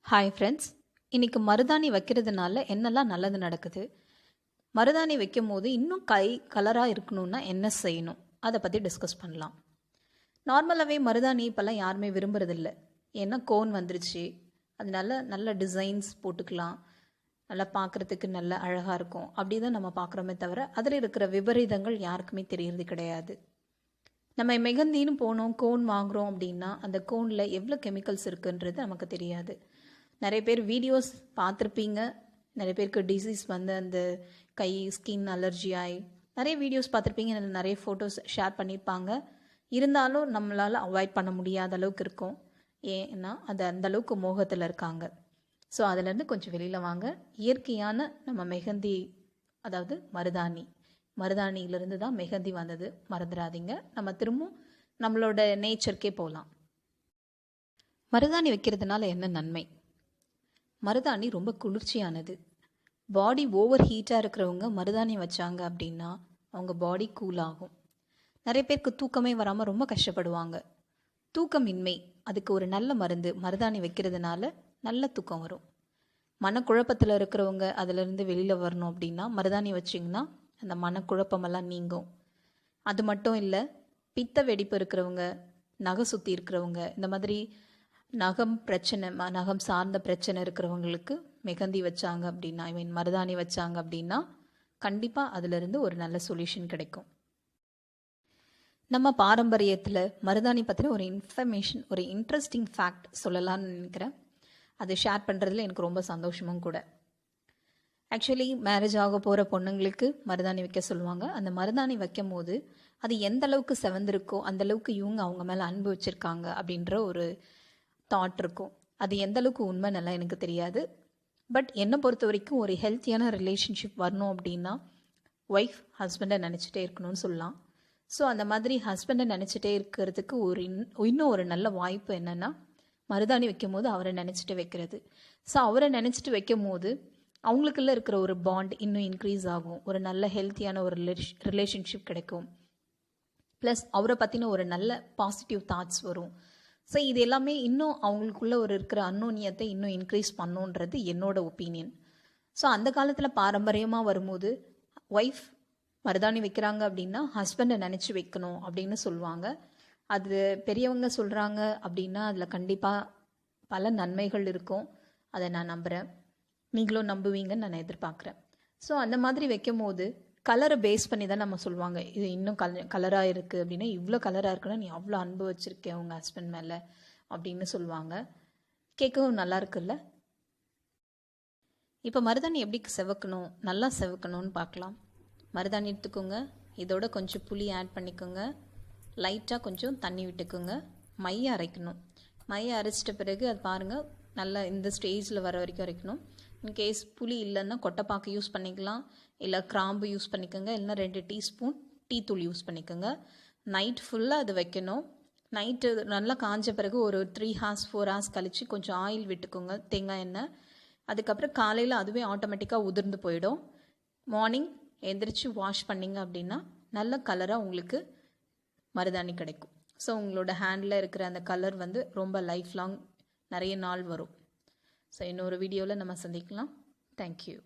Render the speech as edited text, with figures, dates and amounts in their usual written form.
Hi friends. இன்னைக்கு மருதாணி வைக்கிறதுனால என்னெல்லாம் நல்லது நடக்குது? மருதாணி வைக்கும்போது இன்னும் கை கலராக இருக்கணும்னா என்ன செய்யணும்? அதை பற்றி டிஸ்கஸ் பண்ணலாம். நார்மலாகவே மருதாணி இப்போல்லாம் யாருமே விரும்புறதில்ல. ஏன்னா கோன் வந்துருச்சு. அதனால நல்ல டிசைன்ஸ் போட்டுக்கலாம். நல்லா பார்க்குறதுக்கு நல்ல அழகாக இருக்கும். அப்படி தான் நம்ம பார்க்குறோமே தவிர அதில் இருக்கிற விபரீதங்கள் யாருக்குமே தெரியறது கிடையாது. நம்ம மெகந்தின்னு போனோம், கோன் வாங்குகிறோம் அப்படின்னா அந்த கோனில் எவ்வளோ கெமிக்கல்ஸ் இருக்குன்றது நமக்கு தெரியாது. நிறைய பேர் வீடியோஸ் பார்த்துருப்பீங்க. நிறைய பேருக்கு டிசீஸ் வந்து அந்த கை ஸ்கின் அலர்ஜி ஆகி நிறைய வீடியோஸ் பார்த்துருப்பீங்க. நிறைய ஃபோட்டோஸ் ஷேர் பண்ணியிருப்பாங்க. இருந்தாலும் நம்மளால் அவாய்ட் பண்ண முடியாத அளவுக்கு இருக்கும். ஏன்னா அது அந்தளவுக்கு மோகத்தில் இருக்காங்க. ஸோ அதிலேருந்து கொஞ்சம் வெளியில் வாங்க. இயற்கையான நம்ம மெஹந்தி, அதாவது மருதாணியிலிருந்து தான் மெஹந்தி வந்தது, மறந்துடாதீங்க. நம்ம திரும்பவும் நம்மளோட நேச்சருக்கே போகலாம். மருதாணி வைக்கிறதுனால என்ன நன்மை? மருதாணி ரொம்ப குளிர்ச்சியானது. பாடி ஓவர் ஹீட்டாக இருக்கிறவங்க மருதாணி வச்சாங்க அப்படின்னா அவங்க பாடி கூல் ஆகும். நிறைய பேருக்கு தூக்கமே வராமல் ரொம்ப கஷ்டப்படுவாங்க. தூக்கமின்மை, அதுக்கு ஒரு நல்ல மருந்து மருதாணி வைக்கிறதுனால நல்ல தூக்கம் வரும். மனக்குழப்பத்தில் இருக்கிறவங்க அதிலிருந்து வெளியில் வரணும் அப்படின்னா மருதாணி வச்சிங்கன்னா அந்த மனக்குழப்பமெல்லாம் நீங்கும். அது மட்டும் இல்லை, பித்த வெடிப்பு இருக்கிறவங்க, நகை சுற்றி இருக்கிறவங்க, இந்த மாதிரி நகம் சார்ந்த பிரச்சனை இருக்கிறவங்களுக்கு மெகந்தி வச்சாங்க அப்படின்னா, மருதாணி வச்சாங்க அப்படின்னா கண்டிப்பாக அதிலிருந்து ஒரு நல்ல சொல்யூஷன் கிடைக்கும். நம்ம பாரம்பரியத்தில் மருதாணி பற்றின ஒரு இன்ஃபர்மேஷன், ஒரு இன்ட்ரெஸ்டிங் ஃபேக்ட் சொல்லலாம்னு நினைக்கிறேன். அதை ஷேர் பண்ணுறதுல எனக்கு ரொம்ப சந்தோஷமும் கூட. ஆக்சுவலி மேரேஜ் ஆக போகிற பொண்ணுங்களுக்கு மருதாணி வைக்க சொல்லுவாங்க. அந்த மருதாணி வைக்கும் போது அது எந்த அளவுக்கு செவந்திருக்கோ அந்தளவுக்கு இவங்க அவங்க மேலே அன்பு வச்சுருக்காங்க அப்படின்ற ஒரு தாட் இருக்கும். அது எந்த அளவுக்கு உண்மைன்னு எனக்கு தெரியாது. பட் என்னை பொறுத்த வரைக்கும் ஒரு ஹெல்த்தியான ரிலேஷன்ஷிப் வரணும் அப்படின்னா ஒய்ஃப் ஹஸ்பண்டை நினச்சிட்டே இருக்கணும்னு சொல்லலாம். ஸோ அந்த மாதிரி ஹஸ்பண்டை நினச்சிட்டே இருக்கிறதுக்கு இன்னும் ஒரு நல்ல வாய்ப்பு என்னென்னா, மருதாணி வைக்கும் போது அவரை நினச்சிட்டு வைக்கிறது. ஸோ அவரை நினச்சிட்டு வைக்கும் போது அவங்களுக்குள்ள இருக்கிற ஒரு பாண்ட் இன்னும் இன்க்ரீஸ் ஆகும். ஒரு நல்ல ஹெல்த்தியான ஒரு ரிலேஷன்ஷிப் கிடைக்கும். ப்ளஸ் அவரை பற்றின ஒரு நல்ல பாசிட்டிவ் தாட்ஸ் வரும். ஸோ இது எல்லாமே இன்னும் அவங்களுக்குள்ள இருக்கிற அன்னோன்யத்தை இன்னும் இன்க்ரீஸ் பண்ணுன்றது என்னோட ஒப்பீனியன். ஸோ அந்த காலத்தில் பாரம்பரியமாக வரும்போது ஒய்ஃப் மருதாணி வைக்கிறாங்க அப்படின்னா ஹஸ்பண்டை நினச்சி வைக்கணும் அப்படின்னு சொல்லுவாங்க. அது பெரியவங்க சொல்கிறாங்க அப்படின்னா அதில் கண்டிப்பாக பல நன்மைகள் இருக்கும். அதை நான் நம்புகிறேன். நீங்களும் நம்புவீங்கன்னு நான் எதிர்பார்க்குறேன். ஸோ அந்த மாதிரி வைக்கும் போது கலரை பேஸ் பண்ணி தான் நம்ம சொல்லுவாங்க, இது இன்னும் கலராக இருக்குது அப்படின்னா, இவ்வளோ கலராக இருக்குன்னா நீ அவ்வளோ அன்பு வச்சுருக்கேன் உங்கள் ஹஸ்பண்ட் மேலே அப்படின்னு சொல்லுவாங்க. கேட்கவும் நல்லா இருக்குல்ல. இப்போ மருதாணி எப்படி செவக்கணும், நல்லா செவக்கணும்னு பார்க்கலாம். மருதாணி எடுத்துக்கோங்க. இதோட கொஞ்சம் புளி ஆட் பண்ணிக்கோங்க. லைட்டாக கொஞ்சம் தண்ணி விட்டுக்கோங்க. மையை அரைக்கணும். மையை அரைச்சிட்ட பிறகு அது பாருங்கள், நல்லா இந்த ஸ்டேஜில் வர வரைக்கும் அரைக்கணும். இன்கேஸ் புளி இல்லைன்னா கொட்டைப்பாக்கு யூஸ் பண்ணிக்கலாம், இல்லை கிராம்பு யூஸ் பண்ணிக்கோங்க, இல்லைன்னா 2 டீஸ்பூன் டீ தூள் யூஸ் பண்ணிக்கோங்க. நைட் ஃபுல்லாக அது வைக்கணும். நைட்டு நல்லா காஞ்ச பிறகு ஒரு 3 hours 4 hours கழித்து கொஞ்சம் ஆயில் விட்டுக்கோங்க, தேங்காய் எண்ணெய். அதுக்கப்புறம் காலையில் அதுவே ஆட்டோமேட்டிக்காக உதிர்ந்து போயிடும். மார்னிங் எந்திரிச்சு வாஷ் பண்ணிங்க அப்படின்னா நல்ல கலராக உங்களுக்கு மருதாணி கிடைக்கும். ஸோ உங்களோட ஹேண்டில் இருக்கிற அந்த கலர் வந்து ரொம்ப லைஃப் லாங் நிறைய நாள் வரும். ஸோ இன்னொரு வீடியோவில் நம்ம சந்திக்கலாம். தேங்க்யூ.